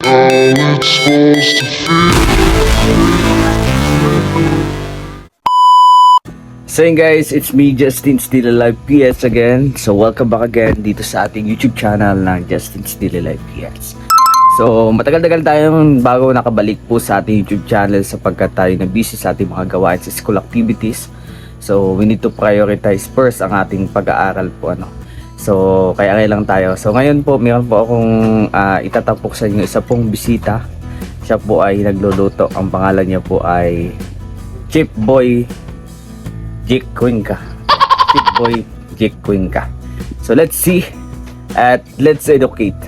how it's supposed to feel. So yun guys, it's me Justin Still Alive PS again. So welcome back again dito sa ating YouTube channel ng Justin Still Alive PS. So matagal-tagal tayong bago nakabalik po sa ating YouTube channel sapagkat tayo na busy sa ating mga gawain sa school activities. So we need to prioritize first ang ating pag-aaral po So kaya lang tayo. So ngayon po meron po akong itatapok sa inyo isa pong bisita. Siya po ay nagluluto. Ang pangalan niya po ay Chip Boy Jake Cuenca. Chip Boy Jake Cuenca. So let's see at let's educate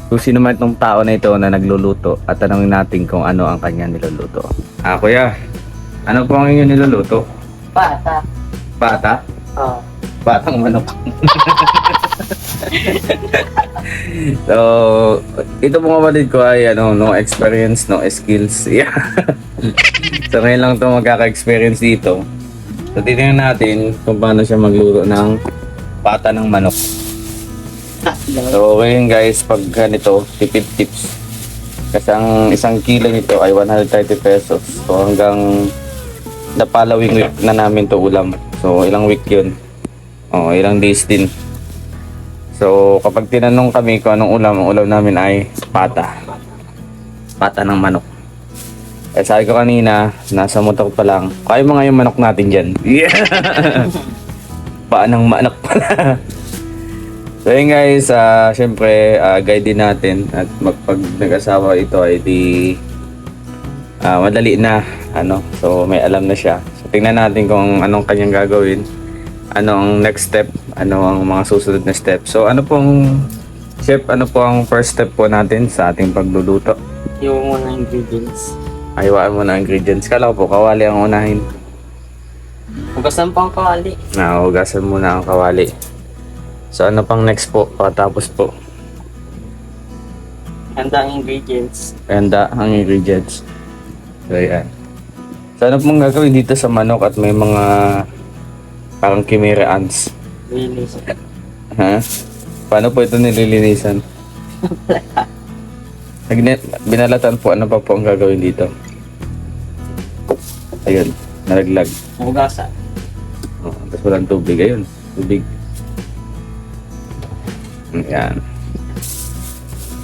kung sino man itong tao na ito na nagluluto at tanongin natin kung ano ang kanya niluluto. Kuya, ano po ang inyong niluluto? Bata. Bata? Oo. Batang manok. So, ito po kapatid ko ay no experience, no skills. Yeah. So ngayon lang ito magkaka-experience dito. So titingnan natin kung paano siya magluto ng pata ng manok. So ngayon guys, pag ganito, tipid tips. Kasi ang isang kilo nito ay 130 pesos. So hanggang the following week na namin to ulam. So ilang week yun? Ilang days din. So kapag tinanong kami kung anong ulam, ang ulam namin ay pata. Pata ng manok. Eh sabi ko kanina, nasa motor pa lang. Kaya mo nga yung manok natin dyan. Yeah! Paan ng manok pala. So yun guys, syempre guide din natin. At pag nag-asawa ito ay di madali na. So may alam na siya. So tingnan natin kung anong kanyang gagawin. Ano ang next step. Ano ang mga susunod na step. So ano pong, chef, ano po ang first step po natin sa ating pagluluto? Yung mga ingredients. Ahiwaan mo na ingredients. Kala ko po, kawali ang unahin. Hugasan pa ang kawali. Hugasan muna ang kawali. So ano pang next po? Patapos po. Handa ang ingredients. Handa ang ingredients. So yan. So ano pong gagawin dito sa manok at may mga parang chimera ants? Release. Ha? Paano po ito nililinisan? Binalatan po, ano pa po ang gagawin dito? Ayun, nalaglag. Hugasan. Tapos walang tubig, ayun, tubig. Ayan.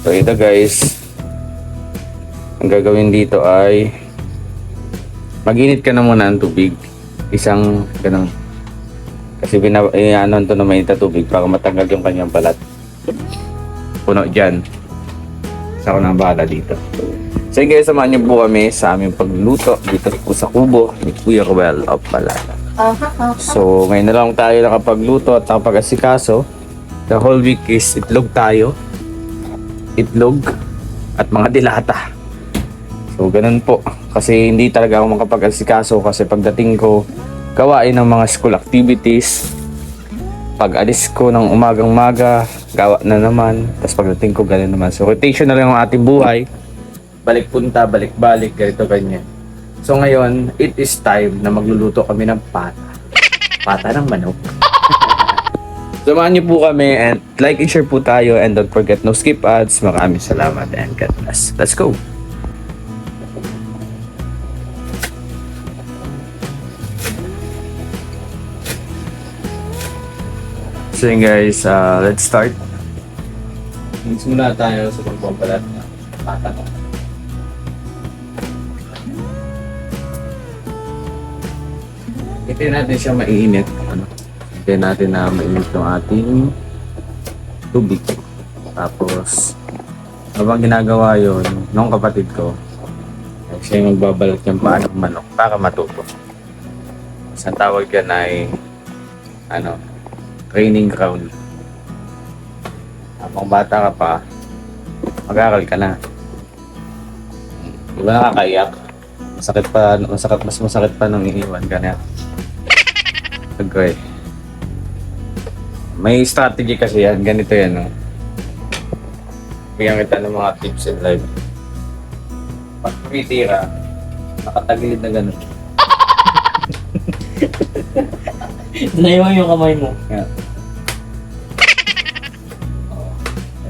So ito guys, ang gagawin dito ay mag-init ka na muna ng tubig. Isang ganun. Kasi ano ito na mainit na tubig para matanggal yung kanyang balat. Puno dyan. Sa ako nang bahala dito. So guys, samahan niyo po kami sa aming pagluto dito po sa kubo ni Kuya Ruel of Balata. So ngayon na lang tayo nakapagluto at nakapag-asikaso. The whole week is itlog tayo. Itlog at mga dilata. So ganun po. Kasi hindi talaga ako makapag-asikaso kasi pagdating ko gawain ng mga school activities. Pag alis ko ng umagang-maga, gawa na naman. Tapos pagdating ko, gano'n naman. So, rotation na lang ang ating buhay. Balik punta, balik-balik, ganito, ganyan. So, ngayon, it is time na magluluto kami ng pata. Pata ng manok. Samahan niyo po kami and like and share po tayo. And don't forget, no skip ads. Maraming salamat and God bless. Let's go! So yun guys, let's start. Simula tayo sa pagpapalat ng pata. Hintayin natin siya mainit. Hintayin natin na mainit yung ating tubig. Tapos, habang ginagawa yun, nung kapatid ko, siya yung magbabalat yung paa ng manok para matuto. Isang tawag yan ay, training ground. Habang bata ka pa, mag-aaral ka na. Di ba nakakaiyak? Mas masakit pa nung iniwan ka na. Okay. May strategy kasi yan. Ganito yan, no? Bigyan kita ng mga tips in life. Pag tumitira, nakatagilid na gano'n. Naiwan yung kamay mo. Yeah.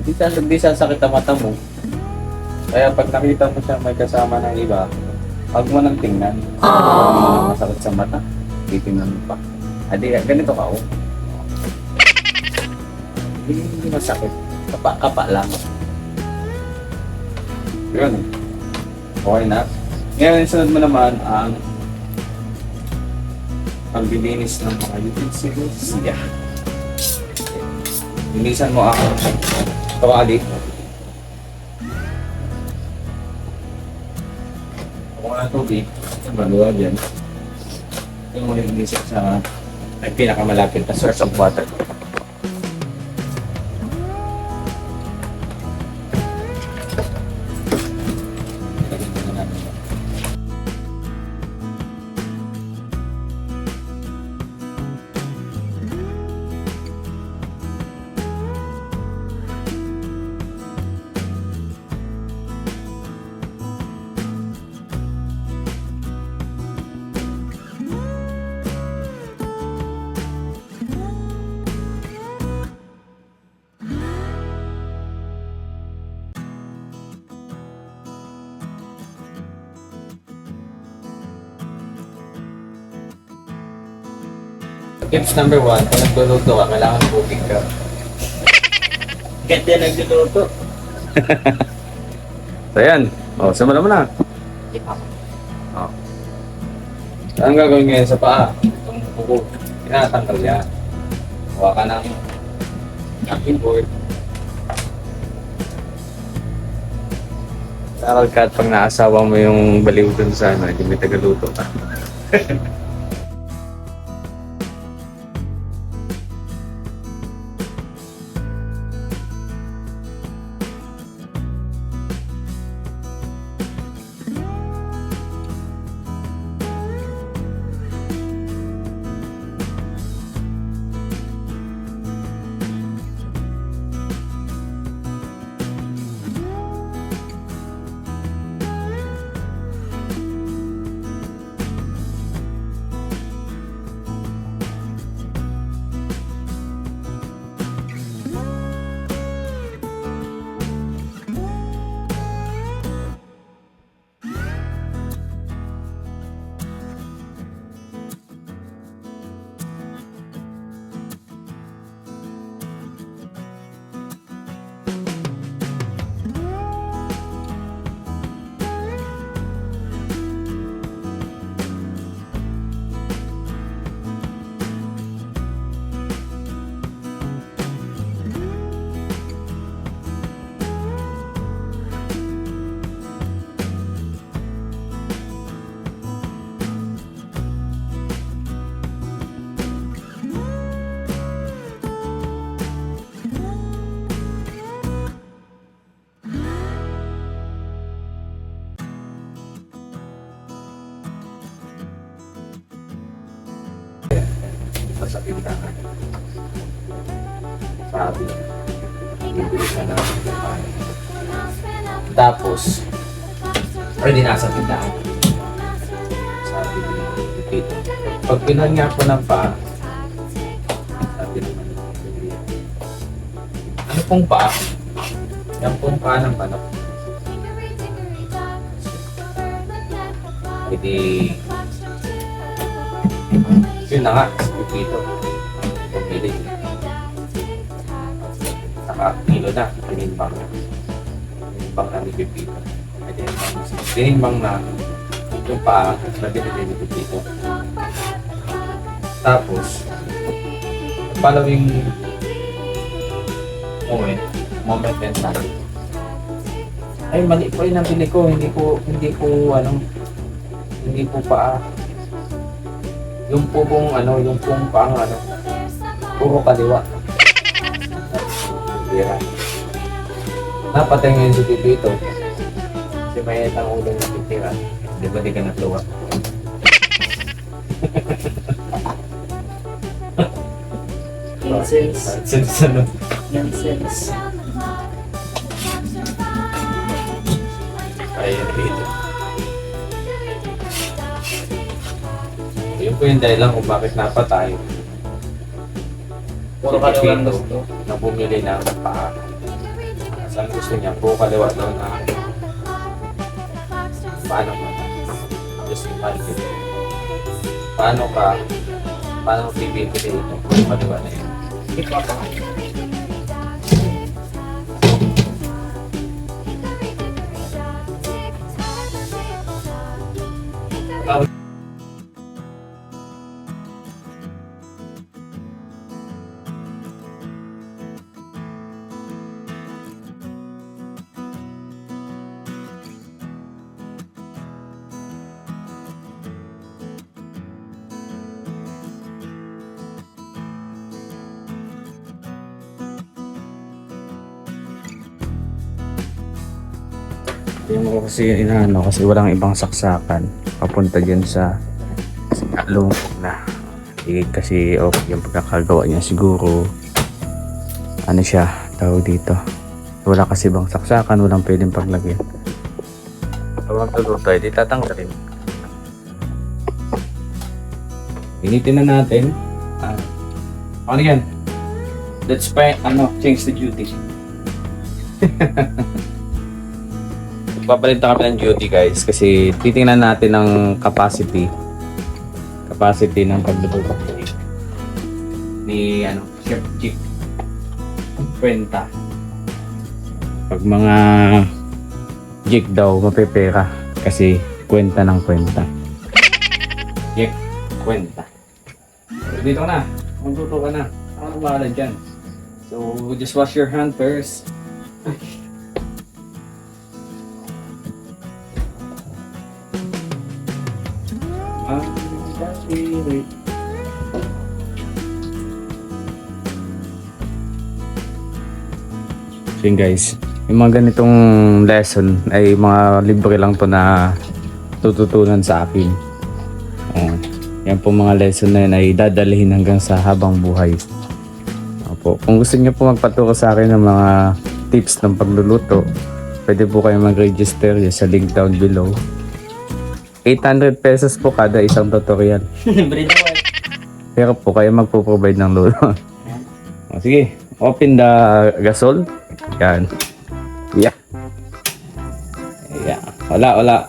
Hindi sasakit ang mata mo. Kaya pag nakita mo siya may kasama ng iba, huwag mo nang tingnan. Masakit sa mata. Titingnan mo pa. Adi, ganito ka oh. Hindi masakit. Kapa lang. Yun. Okay na. Ngayon, sunod mo naman ang paglilinis ng mga utensils. Yeah. Linisan mo ako. Kawali. Kung na tubig, maluwag yan. Yung mga linisan sa ay pinakamalapit na source of water. Tips number 1, kung nagluluto ka, kailangan tubig ka. Ganda nagluluto. So yan. O, sama naman na. O. Ang gagawin ngayon sa paa? Itong buko. Tinatanggal yan. Huwa ka ng knocking board. Taral ka at pag naasawa mo yung baliw dun sa ano, hindi may tagaluto ka. Sa pintahan. Sabi. Bibili ka na. Tapos, pwede nasa pintahan. Sabi dito. Pag pinangya ko ng paa, sabi naman, ano pong paa? Yan pong paa ng manok. Hindi, yun na nga, dito. Pumili. Saka kilo na, tinimbang. Tinimbang na ni Pipito. Tinimbang na yung paa, na binili ni Pipito. Tapos, following moment and time. Ay, mali po yung nabili ko. Hindi po paa. Yung po pong yung pong paang puro kaliwa. Bira. Napatay ngayon si Pipito. Kasi may ang ulo ng titira. Di ba di ka natuwa? Nonsense. Nonsense ano? Nonsense. Ayan dito. Yun po yung dahilan kung bakit napatay. Puro kaliwa ang gusto. Na bumili ng paa. Saan gusto niya? Puro kaliwa daw na paano ka? Just imagine. Paano mo pipiliin ito? Ano ba na yun? Yung ko kasi inaano kasi walang ibang saksakan papunta dyan sa lumog na. Hindi kasi okay yung pagkakagawa niya siguro. Ano siya, tawag dito. Wala kasi ibang saksakan, walang pwedeng paglagyan. Tawag luluto ay di tatanggalin. Initin na natin. Ano yan? Let's change the duty. Papalitan kami ng duty guys kasi titingnan natin ng capacity ng pagluluto ni Chef Chick kwenta. Pag mga jig daw mapepera kasi kwenta ng kwenta. Jig kwenta. Dito na, magluto ka na. Ano bahala dyan? So just wash your hand first. So yun guys, yung mga ganitong lesson ay mga libre lang to na tututunan sa akin. Yan po mga lesson na yun ay dadalhin hanggang sa habang buhay. Opo. Kung gusto niyo po magpaturo sa akin ng mga tips ng pagluluto, pwede po kayo mag-register sa link down below. 800 pesos po kada isang tutorial. Pero po kayo magpo-provide ng luto. Sige, open the gasol. Yan. Yeah. Yeah. Wala.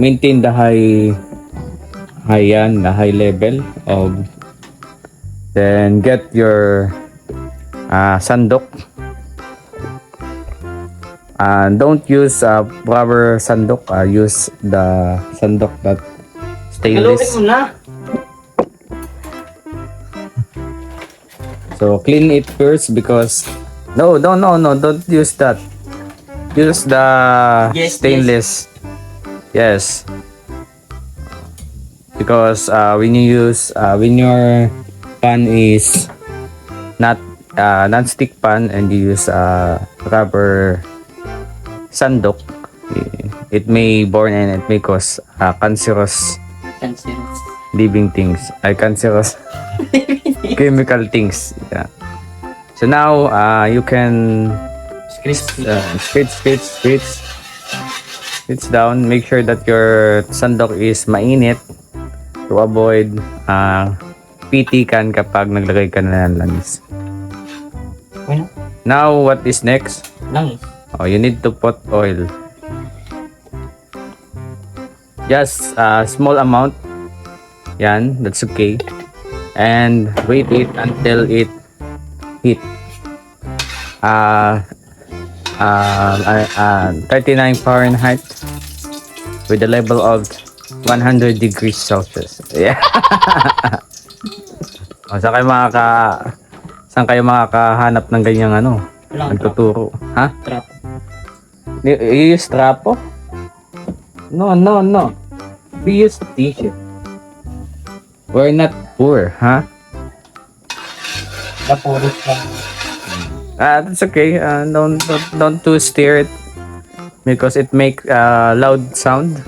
Maintain the high level of, then get your sandok. Don't use rubber sandok. Use the sandok that stainless. So clean it first because no, don't use that. Use the stainless. Yes. Because when your pan is not non-stick pan and you use rubber sandok, it may burn and it may cause cancerous living things. Cancerous chemical things. Yeah. So now you can spritz down. Make sure that your sandok is mainit to avoid pitikan kapag naglagay ka na ng langis. Now what is next? You need to put oil. Just a small amount. Yan, that's okay. And wait it until it heat. 39 Fahrenheit with a level of 100 degrees Celsius. Yeah. Saan kayo makakahanap ng ganyang nagtuturo? Ha? Trap. You use trapo? No. We use t-shirt. We're not poor, huh? Napurot lang. That's okay. Don't too stir it because it make loud sound.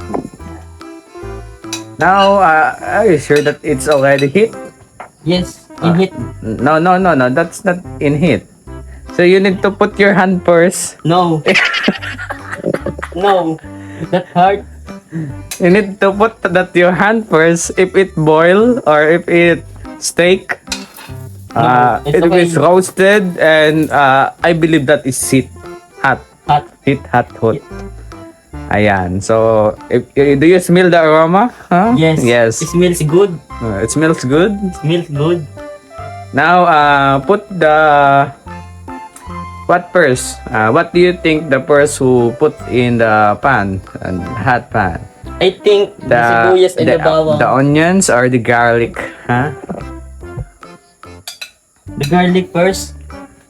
Now, are you sure that it's already heat? Yes, in heat. No. That's not in heat. So you need to put your hand first. No. No. That hard. You need to put your hand first. If it boil or if it steak, it's it okay. is roasted, and I believe that is hot. Hot. Hot. Ayan. So, do you smell the aroma? Huh? Yes. Yes. It smells good. It smells good. Smells good. Now, put the what first? What do you think the first who put in the pan and hot pan? I think the sibuyas and the bawang. The onions or the garlic? Huh? The garlic first.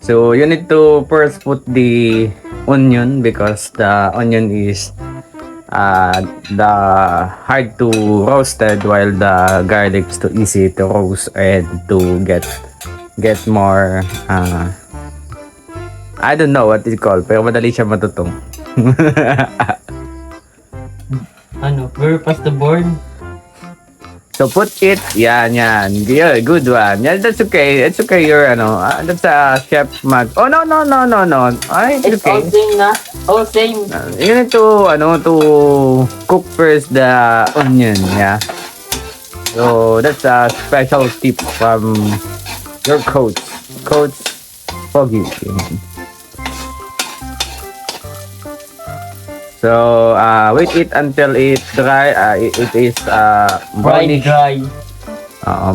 So you need to first put the onion because the onion is the hard to roasted while the garlic is too easy to roast and to get more I don't know what it's called pero madali siya matutong. Ano? Very fast to burn. So put it, yan. Yeah, good one. Yeah, that's okay. It's okay. You're that's a chef mag. Oh no. Ay, it's It's all okay. same na. All same. You need to to cook first the onion. Yeah. So that's a special tip from your coach, Coach Foggy. So wait it until it dry. It is Fried brownish. dry.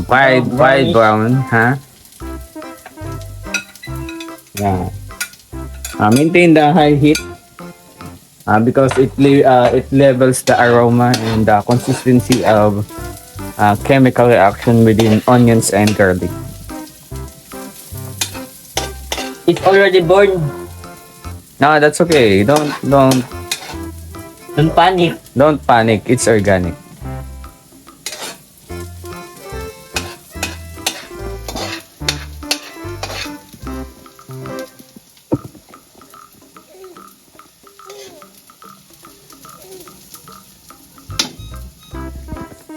Fried Brownish. brown, huh? Yeah. Maintain the high heat because it levels the aroma and the consistency of chemical reaction within onions and garlic. It's already burned. No, that's okay. Don't panic. Don't panic. It's organic.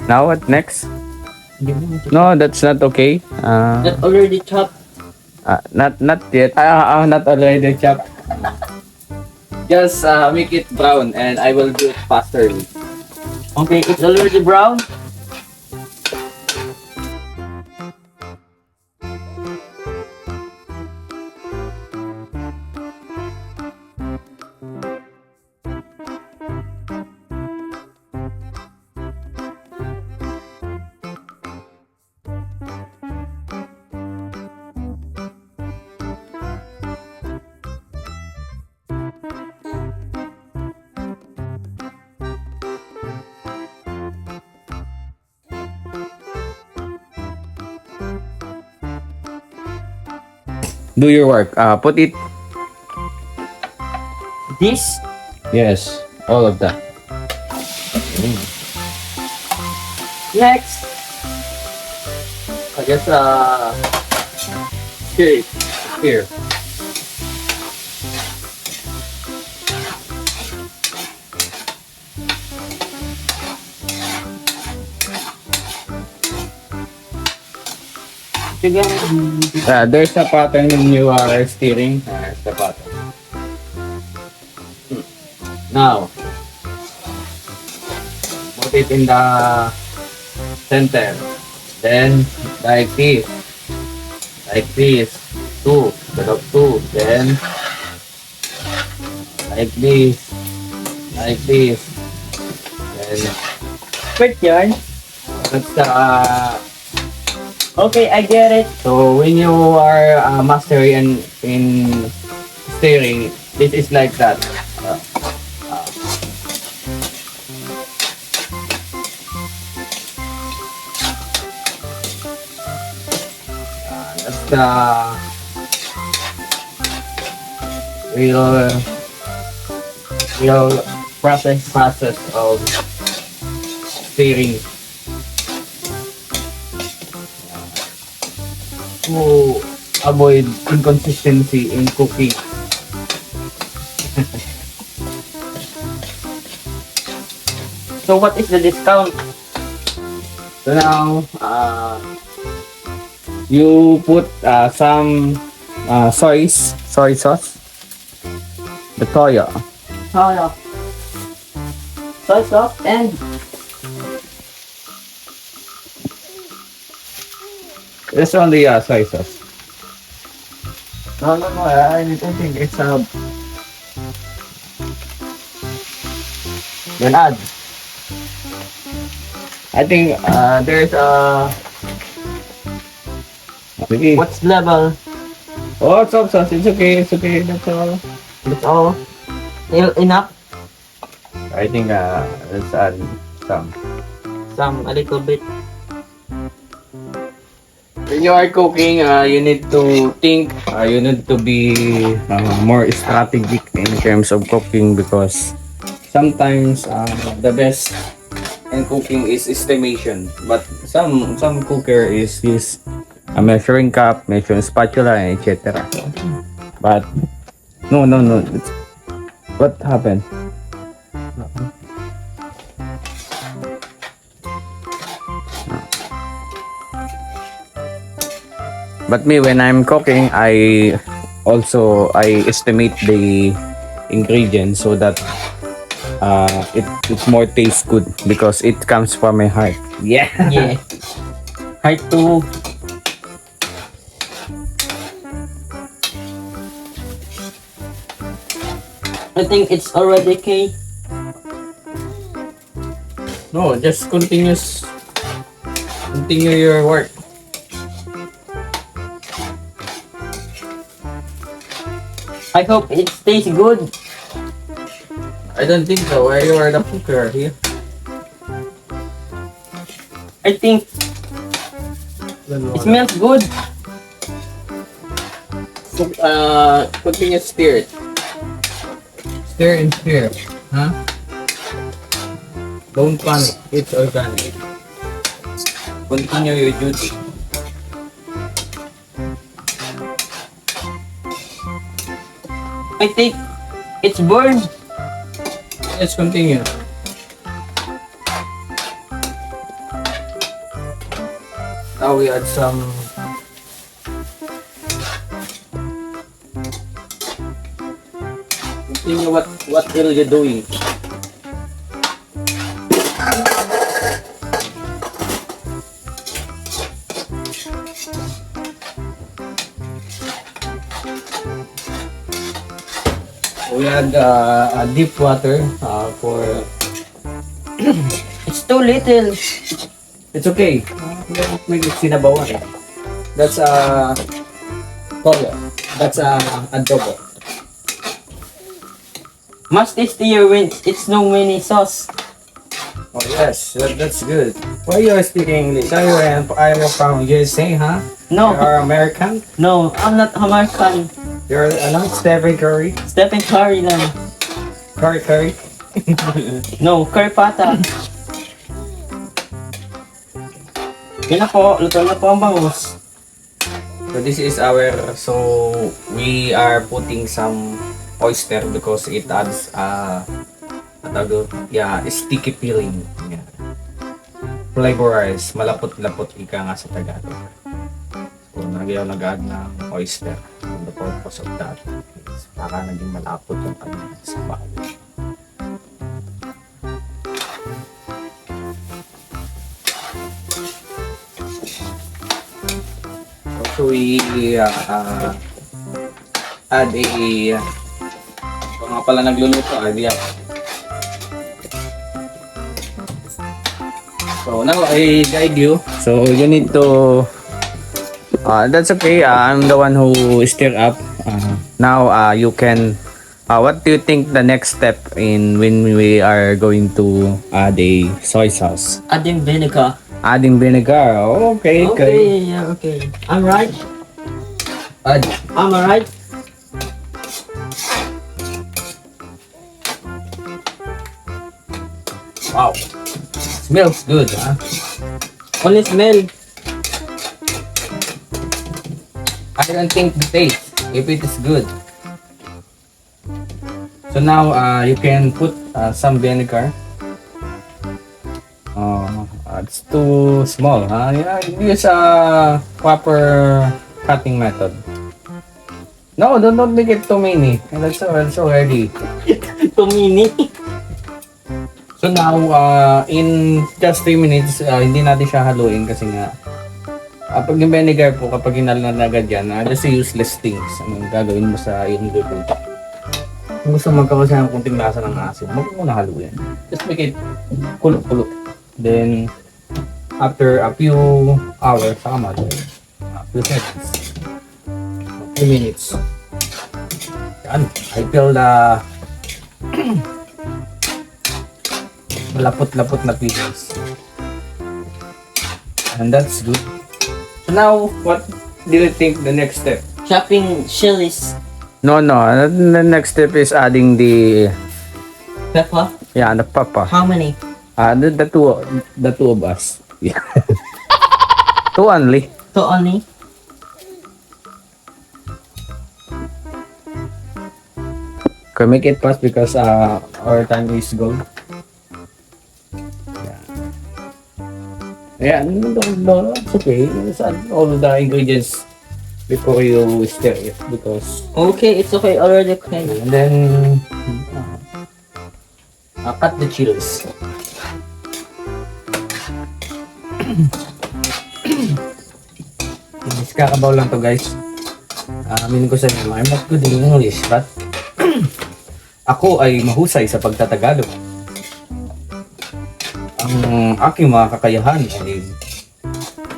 Now what next? No, that's not okay. That already chopped. Not yet. Not already chopped. Just make it brown and I will do it faster. Okay, it's already brown. Do your work. Put it. This. Yes, all of that. Next. I guess here. There's a pattern when you are steering. There's the pattern. Now, put it in the center. Then, like this. Like this. Two. Instead of two. Then, like this. Like this. Then, Wait, yarn. that's the Okay, I get it. so when you are mastering in steering, it is like that. That's the real process of steering. To avoid inconsistency in cooking. So what is the discount? So now, you put some soy sauce, the toyo. Oh, soy sauce and It's only soy sauce. no, I don't think it's Then add. I think there's a okay. What's level? Oh, sauce. It's okay. It's okay. That's all. That's all. Enough. I think let's add some. A little bit. When you are cooking, you need to think. You need to be more strategic in terms of cooking because sometimes the best in cooking is estimation. But some cooker is use a measuring cup, measuring spatula, and etc. But no. What happened? But me, when I'm cooking, I estimate the ingredients so that it's more taste good because it comes from my heart. Yeah. Yeah. Hard to. I think it's already okay. No, just continue your work. I hope it tastes good. I don't think so. Why you are the cooker here? I think it smells good. Continue stir it. Stir and stir. Huh? Don't panic. It's organic. Continue your duty. I think it's burned. Let's continue. Now we add some continue what will you doing? We add a deep water for It's too little. it's okay. Don't make it sinabawan. That's toyo. That's adobo. Much tastier when it's no mini sauce. Oh yes, that's good. Why you are speaking English? Are you from USA, huh? No, You are American? no, I'm not American. You're Stephen Curry? Stephen Curry lang. Curry? No, curry pata. Yan na po, luto na po ang bangus. So we are putting some oyster because it adds sticky feeling. Yeah. Flavorize, malapot-lapot ika nga sa Tagalog. So nag-add ng oyster. The purpose of that is para naging malapot yung kanyang sabaw. So we add ito nga pala nagluluto, idea. So now I guide you. So you need to that's okay. I'm the one who stir up. Now you can what do you think the next step in when we are going to add a soy sauce? Adding vinegar. Adding vinegar. Oh, okay. Okay, yeah, okay. I'm right. Add. I'm alright. Wow. Smells good, huh? Only smell. I don't think the taste if it is good. So now you can put some vinegar. It's too small, huh? Yeah, use a proper cutting method. No, don't make it too many. That's already. Too mini. So now, in just 3 minutes, hindi natin siya haluin kasi nga pag yung vinegar po, kapag hinal na agad yan, just useless things. Anong gagawin mo sa iyong luto? Kung gusto magkaroon siya ng kunting lasa ng asin, huwag mo na haluin. Just make it kulo-kulo. Then, after a few hours, saka mag- a few seconds, a few minutes. Yan, I feel the malapot-lapot na pieces. And that's good. So now, what do you think the next step? Chopping chilies. No. The next step is adding the Pepper. the papa. How many? The two of us. Yeah. Two only. Two only. Can make it fast because our time is gone. Yeah, no, it's okay. Just add all the ingredients before you stir it because Okay, it's okay. Already okay. and then cut the chilies. Is kakabaw lang to guys. Amin ko sa inyo, I'm not good in English but ako ay mahusay sa pagtatagalog. Ang aking mga kakayahan ay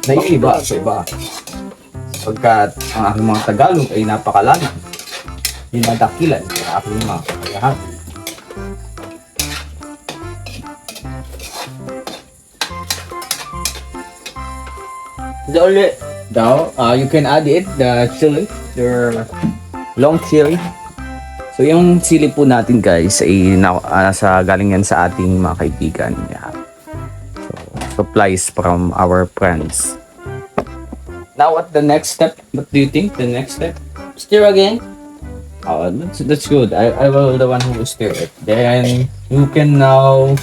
naiiba sa iba. Pagkat ang aking mga Tagalog ay napakalalim. Dinadakilan sa aking mga kakayahan. The only Now, you can add it, the chili, the long chili. So, yung chili po natin guys ay galing yan sa ating mga kaibigan. Yan. So, supplies from our friends. Now, what the next step? What do you think the next step? stir again. Oh, that's good. I will the one who will stir it. Then, you can now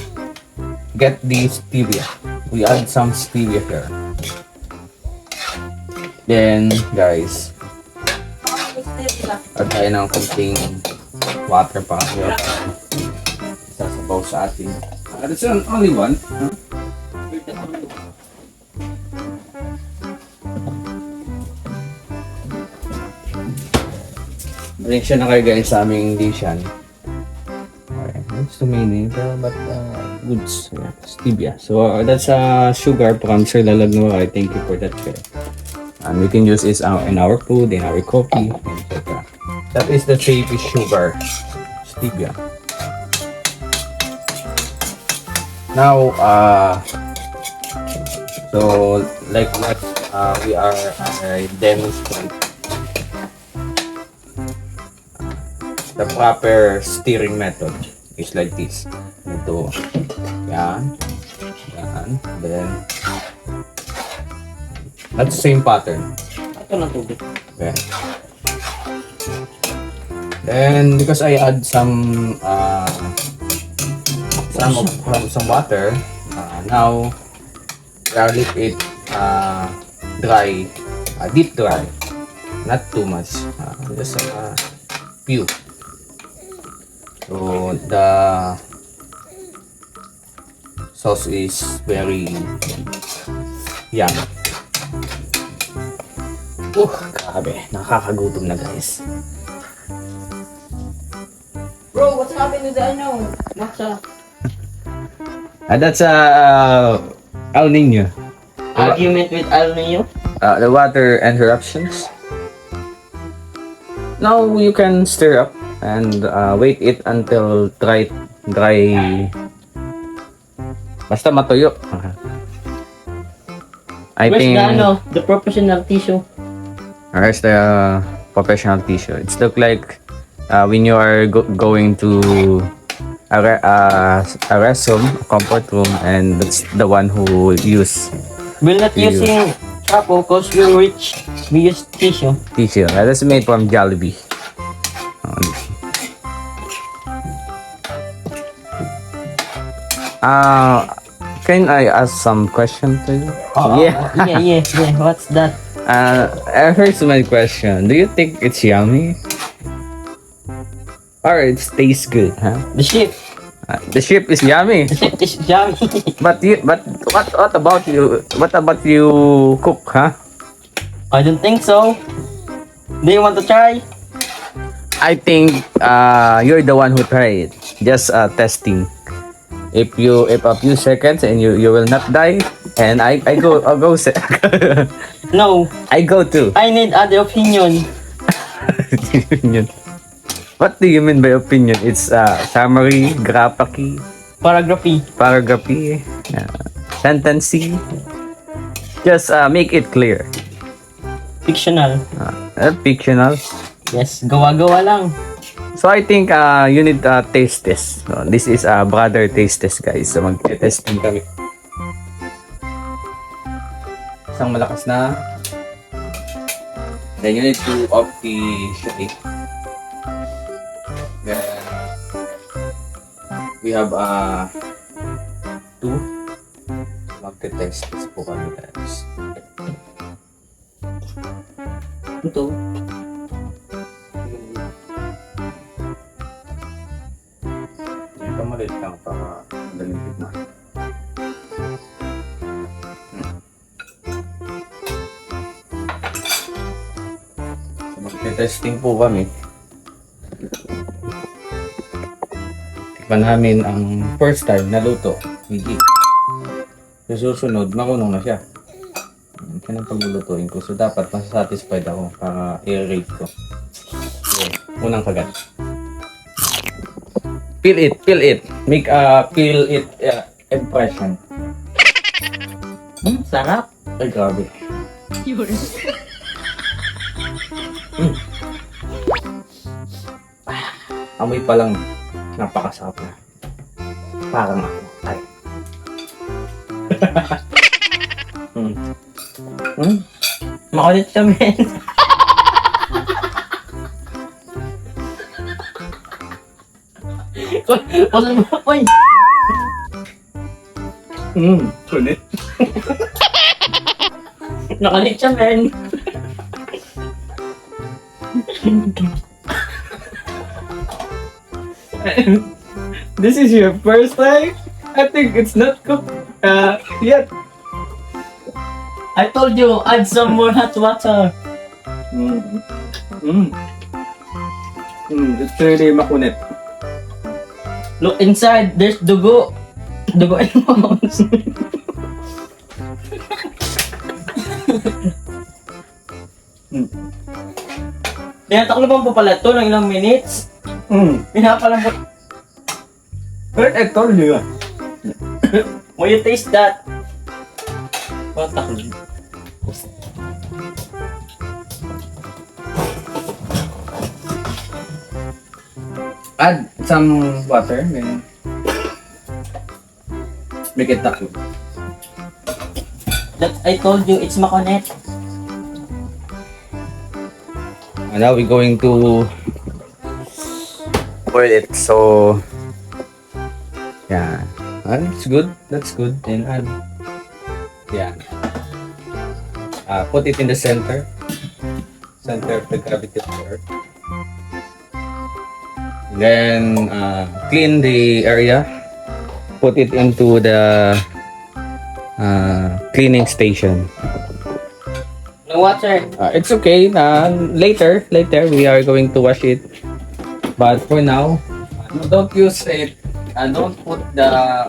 get the stevia. We add some stevia here. Then, guys, add tayo ng konting water pa kasi sasabaw sa atin. That's only one. Huh? Drink siya na kayo guys sa aming dish yan. Okay, that's too many but goods. Yeah, stevia. So that's sugar from Sir Lalagno. I thank you for that. And we can use this in our food, in our coffee, etc. That is the shape is sugar, stevia. Now, so like what we are demonstrate the proper stirring method is like this. Ito, yan, then that's the same pattern. Ito na tubig. Okay. Then because I add some water, now garlic it dry, deep dry, not too much, just few. So the sauce is very yummy. Grabe, nakakagutom na guys. Bro, what's happening to the matcha? That's El Nino. Argument with El Nino? The water interruptions. Now you can stir up and wait it until dry. Basta matuyo. I Where's think. the professional tissue? Where's the professional tissue? It's look like when you are going to a restroom, a comfort room, and that's the one who use We're not You. using chapo because we're rich. We use tissue. tissue. That's made from Jollibee. Can I ask some question to you? Yeah. What's that? Here's my question. Do you think it's yummy? Or it tastes good, huh? The ship. The ship is yummy. The ship is yummy. But what about you? What about you cook, huh? I don't think so. Do you want to try? I think you're the one who tried it. Just testing. If a few seconds and you will not die, and I'll go No, I go too. I need other opinion. Opinion. What do you mean by opinion? It's summary, graphic, Paragraphy. paragraphy, sentencing. Just make it clear. Fictional. Fictional. Yes, gawa-gawa lang. So I think you need taste test. So, this is a brother taste test, guys. So mag-testing kami. Isang malakas na. Then you need to off the shake. Then we have two. Mag-test test po kami, guys. Ito. Ito maliit lang para madaling tignan. So, magte-testing po kami. Tikman namin ang first time na luto. Hindi. So, susunod, makunong na siya. Yan ang paglulutuin ko. So, dapat masasatisfied ako para i-rate ko. So, unang kagat. Feel it. Make a feel it impression. Sarap. Ay, grabe. Amoy pa lang, napakasarap na. Parang ako. Ay. Makulit ka, men. Kulit mo po eh. Kulit. Nakalit siya, men. This is your first time? I think it's not cooked yet. I told you, add some more hot water. It's really makunit. Look inside, there's dugo. Dugo and bones. Tinatakloban po pala ito ng ilang minutes. Pinapalang po. But I told you. Will you taste that? Oh, taklo. Add some water, then make it taklo. That I told you, it's makonet. And now we're going to boil it. So yeah, that's good. That's good. Then add, yeah, put it in the center of the gravity of the earth. Then clean the area. Put it into the cleaning station. No water. It's okay. Later we are going to wash it. But for now, don't use it. Don't put the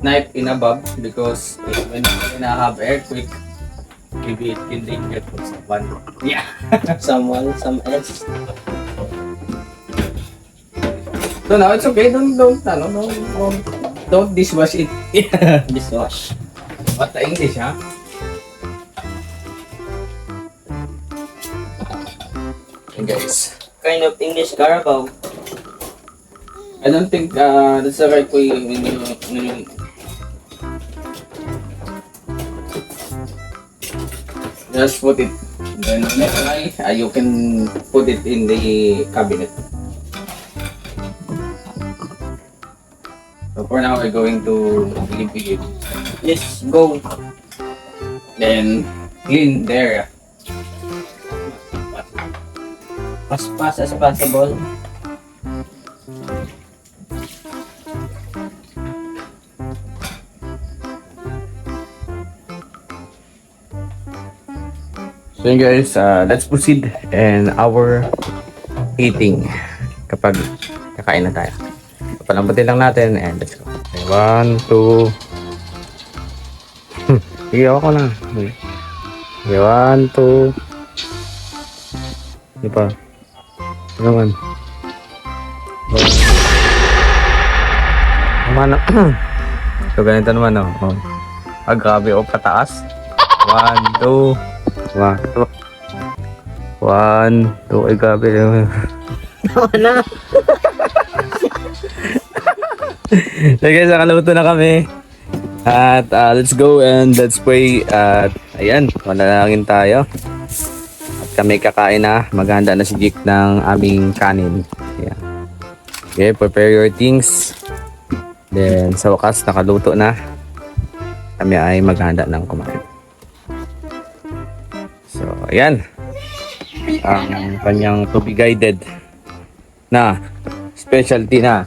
knife in above because when you have earthquake, maybe it can danger to someone. Yeah. Someone, some else. So now it's okay. Don't dishwash it. Dishwash. What the English, huh? Okay, guys. Kind of English Carabao. I don't think that's the right way when you just put it. Then next time, you can put it in the cabinet. So for now, we're going to leave it. Yes, go. Then clean the area. As fast as possible. So yun guys, let's proceed and our eating kapag kakain na tayo. Palambutin lang natin and let's go. Okay, 1, 2. Sige, ako na. Okay, 1, 2. Di pa. Ano naman? Naman. So, ganito naman, oh. Grabe, oh, pataas. 1, 2. 1, 2. Ay, grabe. Ano? So guys, nakaluto na kami. At let's go and let's pray. At ayan, manalangin tayo. At kami kakain na. Maghanda na si Jake ng aming kanin. Ayan. Okay, prepare your things. Then sa wakas, nakaluto na. Kami ay maghanda ng kumain. So, ayan. Ang kanyang to be guided na specialty na.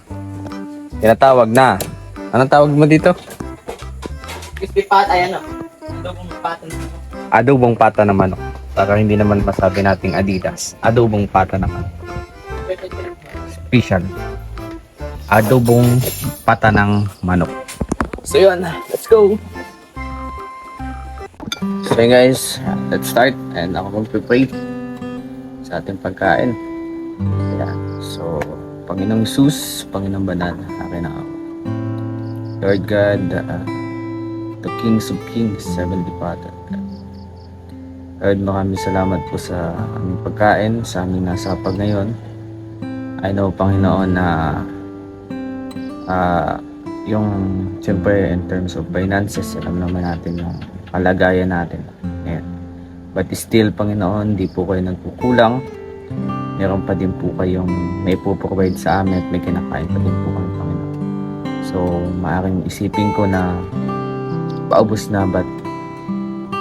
Tinatawag na. Anong tawag mo dito? Crispy pat, ayan o. Adobong pata. Adobong pata ng manok. Para hindi naman masabi nating Adidas. Adobong pata ng manok. Special. Adobong pata ng manok. So yun, let's go! So yun guys, let's start. And ako mag-pray sa ating pagkain. Ayan. So, Panginoong Jesus, Panginoong Banal, akin ako. Lord God, the Kings of Kings, Heavenly Father. Lord, maraming salamat po sa aming pagkain, sa aming nasapag ngayon. I know, Panginoon, na yung, siyempre, in terms of finances, alam naman natin yung kalagayan natin. Ayan. But still, Panginoon, di po kayo nagkukulang. Meron pa din po kayong may provide sa amin at may kinakain pa din po kami, Panginoon. So, maaaring isipin ko na paubos na,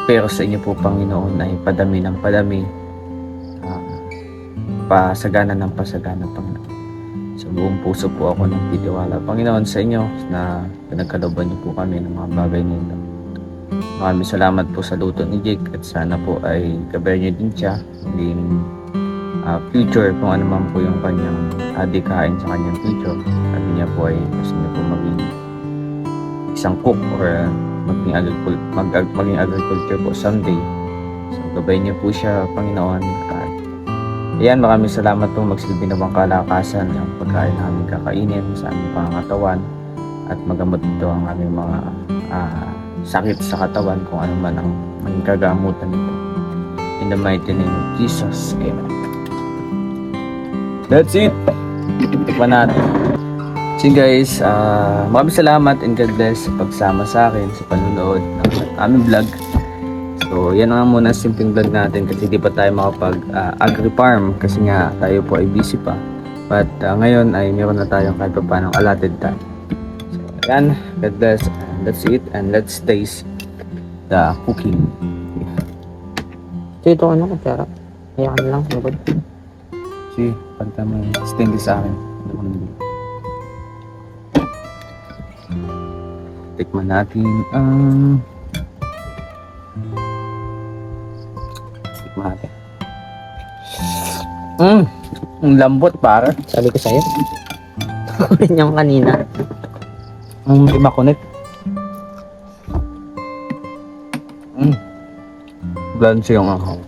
pero sa inyo po, Panginoon, ay padami ng padami, pasagana ng pasagana, Panginoon. So, buong puso po ako nagtitiwala, Panginoon, sa inyo na pinagkalooban niyo po kami ng mga bagay nito. Maraming salamat po sa luto ni Jake at sana po ay gabayan niyo din siya, maging future kung ano man po yung kanyang adikain sa kanyang future. Sabi niya po ay gusto niya po maging isang cook or maging agriculture po someday. So gabayin niyo po siya, Panginoon. At ayan, maraming salamat po, magsilbi na bang kalakasan ang pagkain na aming kakainin sa aming pangangatawan at magamot ito ang aming mga sakit sa katawan kung ano man ang maging kagamutan nito. In the mighty name of Jesus, Amen. That's it. Tikman natin. So guys, maraming salamat and God bless sa pagsama sa akin sa panunood ng aming vlog. So yan nga muna simpleng vlog natin kasi di pa tayo makapag agri-farm kasi nga tayo po ay busy pa. But ngayon ay meron na tayong kahit pa paano allotted time. So yan, God bless. And that's it and let's taste the cooking. So ito ano, kutsara. Hayaan lang, sabad. Si, pagka may stainless sa akin. Ano ko nabili. Tikman natin ang... Tikman natin. Ang lambot para. Sabi ko sa'yo. Tukurin yung kanina. Ang makunit. Blanche yung ako.